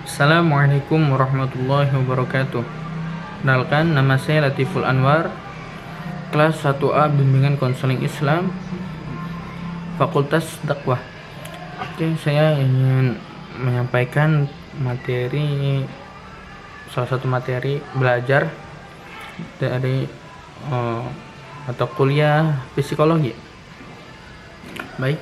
Assalamualaikum warahmatullahi wabarakatuh. Kenalkan, nama saya Latiful Anwar, kelas 1A Bimbingan Konseling Islam, Fakultas Dakwah. Oke, saya ingin menyampaikan salah satu materi belajar dari mata kuliah psikologi. Baik.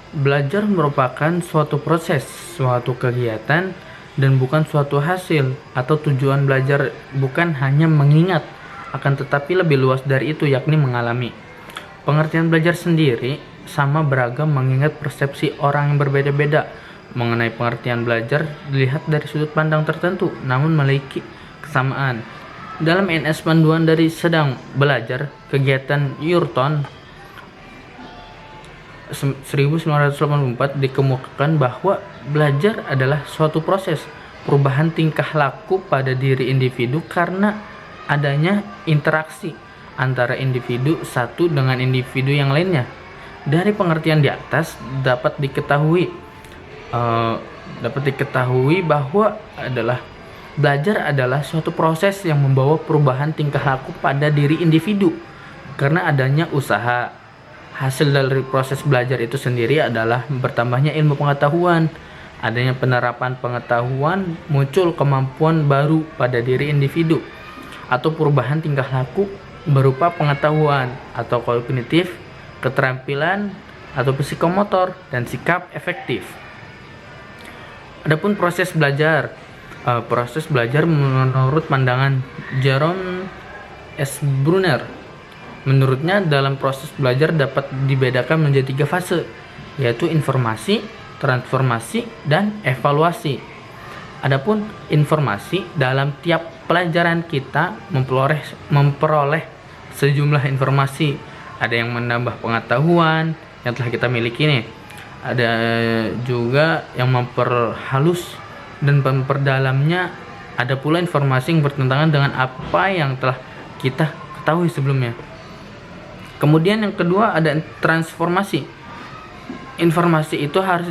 Belajar merupakan suatu proses, suatu kegiatan, dan bukan suatu hasil atau tujuan. Belajar bukan hanya mengingat, akan tetapi lebih luas dari itu, yakni mengalami. Pengertian belajar sendiri sama beragam mengingat persepsi orang yang berbeda-beda mengenai pengertian belajar dilihat dari sudut pandang tertentu, namun memiliki kesamaan. Dalam NS Panduan dari Sedang Belajar, kegiatan Yurton 1984 dikemukakan bahwa belajar adalah suatu proses perubahan tingkah laku pada diri individu karena adanya interaksi antara individu satu dengan individu yang lainnya. Dari pengertian di atas dapat diketahui bahwa belajar adalah suatu proses yang membawa perubahan tingkah laku pada diri individu karena adanya usaha. Hasil dari proses belajar itu sendiri adalah bertambahnya ilmu pengetahuan, adanya penerapan pengetahuan, muncul kemampuan baru pada diri individu, atau perubahan tingkah laku berupa pengetahuan atau kognitif, keterampilan atau psikomotor, dan sikap efektif. Adapun proses belajar menurut pandangan Jerome S. Brunner. Menurutnya, dalam proses belajar dapat dibedakan menjadi 3 fase, yaitu informasi, transformasi, dan evaluasi. Adapun informasi, dalam tiap pelajaran kita memperoleh sejumlah informasi. Ada yang menambah pengetahuan yang telah kita miliki nih. Ada juga yang memperhalus dan memperdalamnya. Ada pula informasi yang bertentangan dengan apa yang telah kita ketahui sebelumnya. Kemudian yang kedua ada transformasi. Informasi itu harus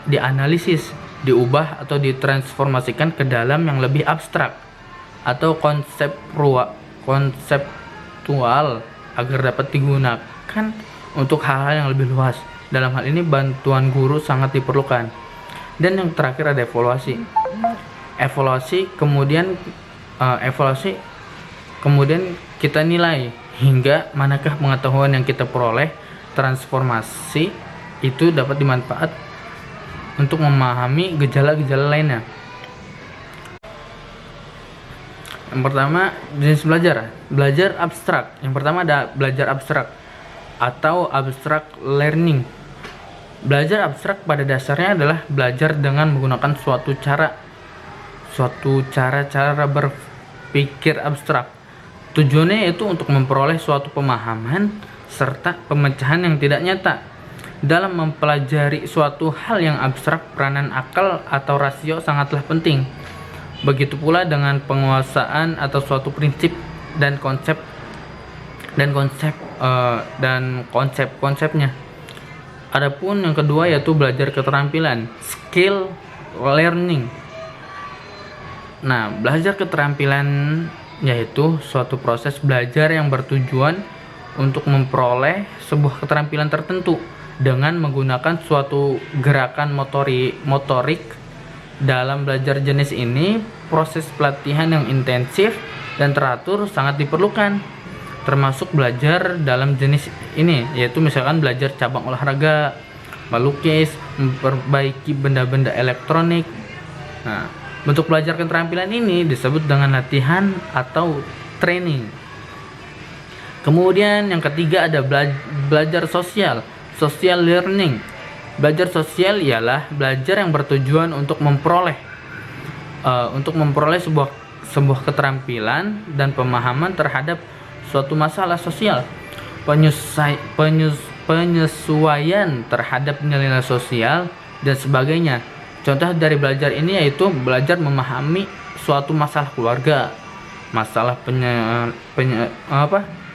dianalisis, diubah atau ditransformasikan ke dalam yang lebih abstrak atau konseptual agar dapat digunakan untuk hal-hal yang lebih luas. Dalam hal ini bantuan guru sangat diperlukan. Dan yang terakhir ada evaluasi. Evaluasi kemudian kita nilai hingga manakah pengetahuan yang kita peroleh. Transformasi itu dapat dimanfaat untuk memahami gejala-gejala lainnya. Yang pertama, jenis belajar abstrak. Yang pertama ada belajar abstrak atau abstract learning. Belajar abstrak pada dasarnya adalah belajar dengan menggunakan suatu cara berpikir abstrak. Tujuannya yaitu untuk memperoleh suatu pemahaman serta pemecahan yang tidak nyata. Dalam mempelajari suatu hal yang abstrak, peranan akal atau rasio sangatlah penting. Begitu pula dengan penguasaan atau suatu prinsip dan konsep-konsepnya. Adapun yang kedua yaitu belajar keterampilan, skill learning. Nah, belajar keterampilan yaitu suatu proses belajar yang bertujuan untuk memperoleh sebuah keterampilan tertentu dengan menggunakan suatu gerakan motorik. Dalam belajar jenis ini, proses pelatihan yang intensif dan teratur sangat diperlukan, termasuk belajar dalam jenis ini, yaitu misalkan belajar cabang olahraga, melukis, memperbaiki benda-benda elektronik. Nah, bentuk belajar keterampilan ini disebut dengan latihan atau training. Kemudian yang ketiga ada belajar social learning. Belajar sosial ialah belajar yang bertujuan untuk memperoleh sebuah keterampilan dan pemahaman terhadap suatu masalah sosial, penyesuaian terhadap nilai sosial dan sebagainya. Contoh dari belajar ini yaitu belajar memahami suatu masalah keluarga, masalah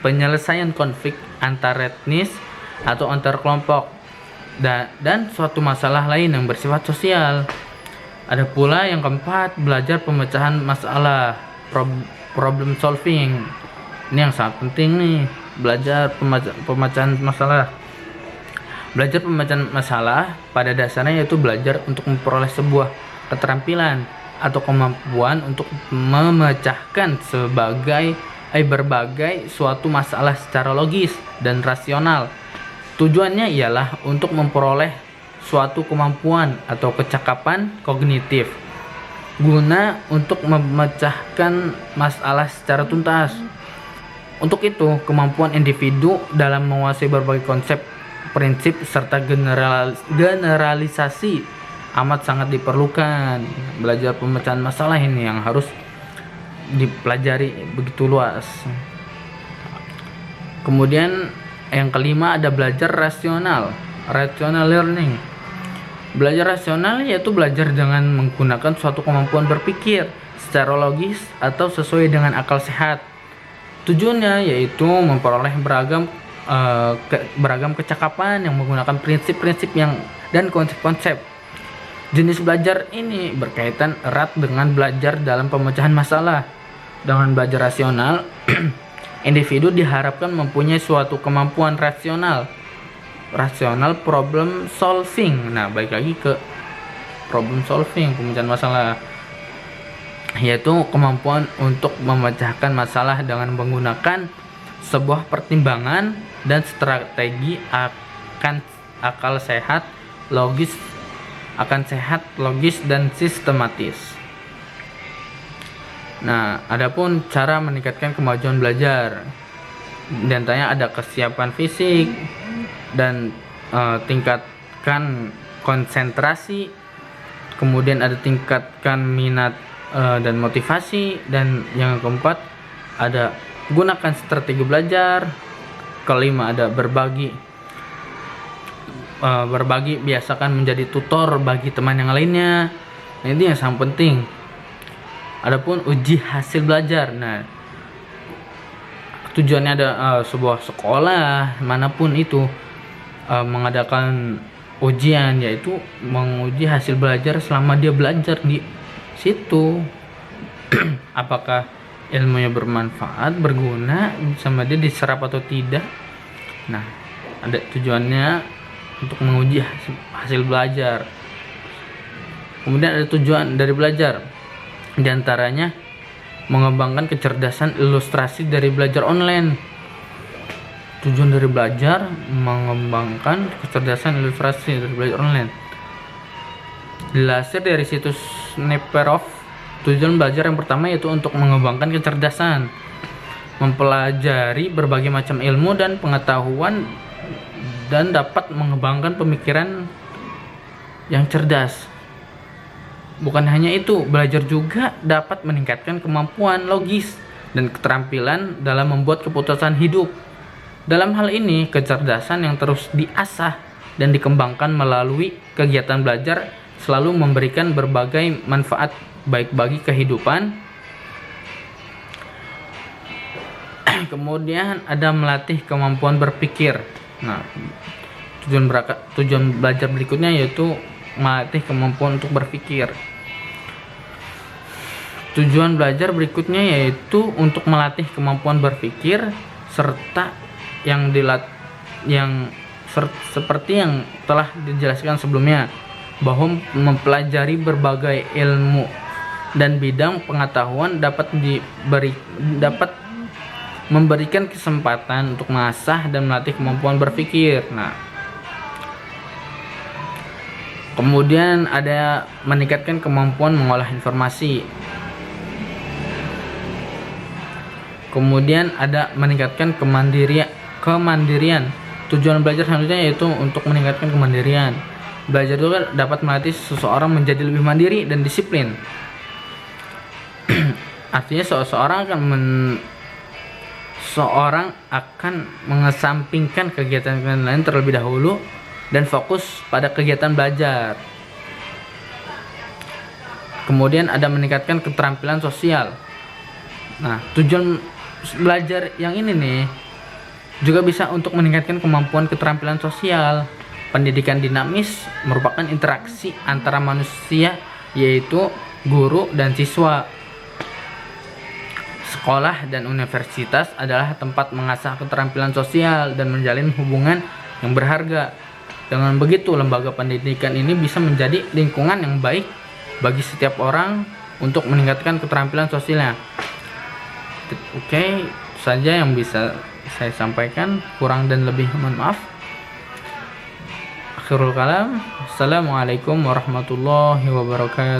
penyelesaian konflik antar etnis atau antar kelompok, dan suatu masalah lain yang bersifat sosial. Ada pula yang keempat, belajar pemecahan masalah, problem solving. Ini yang sangat penting nih, belajar pemecahan masalah. Belajar pemecahan masalah pada dasarnya yaitu belajar untuk memperoleh sebuah keterampilan atau kemampuan untuk memecahkan berbagai suatu masalah secara logis dan rasional. Tujuannya ialah untuk memperoleh suatu kemampuan atau kecakapan kognitif guna untuk memecahkan masalah secara tuntas. Untuk itu, kemampuan individu dalam menguasai berbagai konsep, prinsip, serta generalisasi amat sangat diperlukan. Belajar pemecahan masalah ini yang harus dipelajari begitu luas. Kemudian yang kelima ada belajar rasional learning. Belajar rasional yaitu belajar dengan menggunakan suatu kemampuan berpikir secara logis atau sesuai dengan akal sehat. Tujuannya yaitu memperoleh beragam kecakapan yang menggunakan prinsip-prinsip dan konsep-konsep. Jenis belajar ini berkaitan erat dengan belajar dalam pemecahan masalah. Dengan belajar rasional, individu diharapkan mempunyai suatu kemampuan rasional problem solving. Nah, balik lagi ke problem solving, pemecahan masalah, yaitu kemampuan untuk memecahkan masalah dengan menggunakan sebuah pertimbangan dan strategi akal sehat, logis dan sistematis. Nah, adapun cara meningkatkan kemajuan belajar, di antaranya ada kesiapan fisik dan tingkatkan konsentrasi, kemudian ada tingkatkan minat dan motivasi, dan yang keempat ada gunakan strategi belajar, kelima ada berbagi, biasakan menjadi tutor bagi teman yang lainnya. Nah, ini yang sangat penting. Adapun uji hasil belajar, nah tujuannya ada sebuah sekolah manapun itu mengadakan ujian, yaitu menguji hasil belajar selama dia belajar di situ. Apakah ilmunya bermanfaat, berguna, sama dia diserap atau tidak. Nah, ada tujuannya untuk menguji hasil belajar. Kemudian ada tujuan dari belajar, di antaranya mengembangkan kecerdasan ilustrasi dari belajar online. Tujuan dari belajar mengembangkan kecerdasan ilustrasi dari belajar online. Dilansir dari situs Neperov, tujuan belajar yang pertama yaitu untuk mengembangkan kecerdasan, mempelajari berbagai macam ilmu dan pengetahuan, dan dapat mengembangkan pemikiran yang cerdas. Bukan hanya itu, belajar juga dapat meningkatkan kemampuan logis dan keterampilan dalam membuat keputusan hidup. Dalam hal ini, kecerdasan yang terus diasah dan dikembangkan melalui kegiatan belajar selalu memberikan berbagai manfaat baik bagi kehidupan. Kemudian ada melatih kemampuan berpikir. Nah, tujuan belajar berikutnya yaitu melatih kemampuan untuk berpikir. Tujuan belajar berikutnya yaitu untuk melatih kemampuan berpikir serta seperti yang telah dijelaskan sebelumnya, bahwa mempelajari berbagai ilmu dan bidang pengetahuan dapat memberikan kesempatan untuk mengasah dan melatih kemampuan berpikir. Nah, kemudian ada meningkatkan kemampuan mengolah informasi. Kemudian ada meningkatkan kemandirian. Tujuan belajar selanjutnya yaitu untuk meningkatkan kemandirian. Belajar juga dapat melatih seseorang menjadi lebih mandiri dan disiplin. Artinya seorang akan mengesampingkan kegiatan lain terlebih dahulu dan fokus pada kegiatan belajar. Kemudian ada meningkatkan keterampilan sosial. Nah, tujuan belajar yang ini nih juga bisa untuk meningkatkan kemampuan keterampilan sosial. Pendidikan dinamis merupakan interaksi antara manusia yaitu guru dan siswa. Sekolah dan universitas adalah tempat mengasah keterampilan sosial dan menjalin hubungan yang berharga. Dengan begitu, lembaga pendidikan ini bisa menjadi lingkungan yang baik bagi setiap orang untuk meningkatkan keterampilan sosialnya. Oke, itu saja yang bisa saya sampaikan. Kurang dan lebih mohon maaf. Akhirul kalam. Assalamualaikum warahmatullahi wabarakatuh.